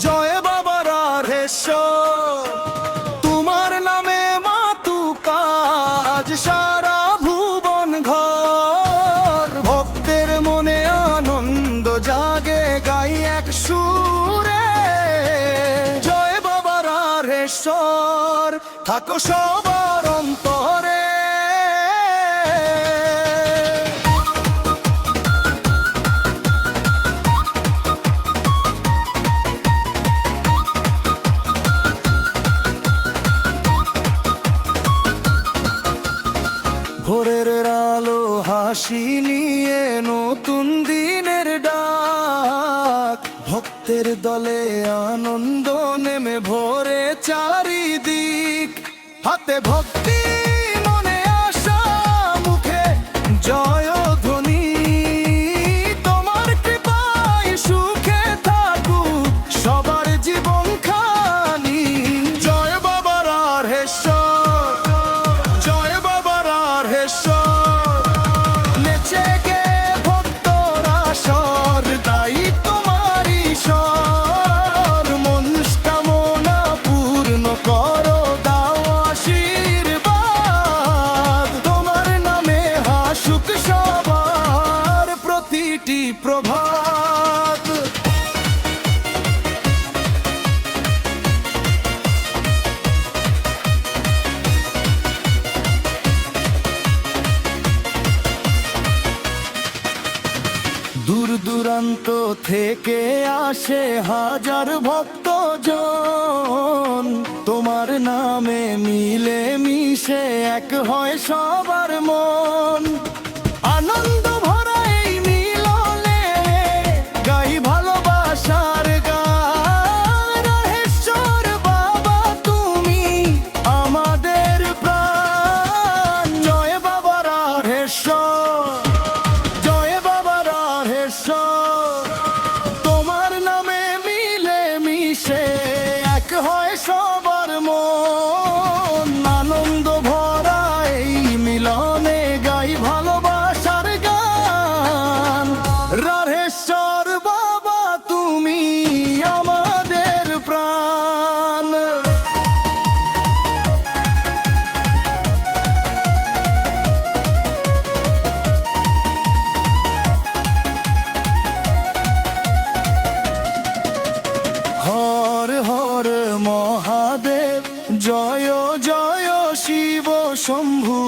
জয় বাবা রাধেশ্বর। তোমার নামে মাতুকা আজ সারা ভুবন ঘর। ভক্তের মনে আনন্দ জাগে গাই এক সুরে, জয় বাবা রাধেশ্বর থাকো সবার অন্তরে। ভোরের আলো হাসি নিয়ে নতুন দিনের ডাক। ভক্তের দলে আনন্দ নেমে ভোরে চারিদিক। হাতে ভক্তি মনে আশা মুখে জয় ধ্বনি। তোমার কৃপায় সুখে থাকুক সবার জীবন খানি। জয় বাবা রাধেশ্বর, জয় বাবা রাধেশ্বর। নেচে গে ভক্তরা স্বর তাই তোমারই স্বর। মনস্কামনা পূর্ণ করো দাও আশীর্বাদ। তোমার নামে হাসুক সবার প্রতিটি প্রভাত। দূর দূরান্ত থেকে আসে হাজার ভক্তজন। তোমার নামে মিলে মিশে এক হয় সবার মন। আনন্দ ভরা এই মিলনে গাই ভালোবাসার গান। রাধেশ্বর বাবা তুমি আমাদের প্রাণ। জয় বাবা রাধেশ্বর, জয় বাবা রাধেশ্বর। তোমার নামে মিলে মিশে এক হয় সবার মন। আনন্দ ভরা এই মিলনে গাই ভালোবাসার গান। রাধেশ্বর বাবা তুমি আমাদের প্রাণ। হর হর মহাদেব, জয় জয় শিব শম্ভু।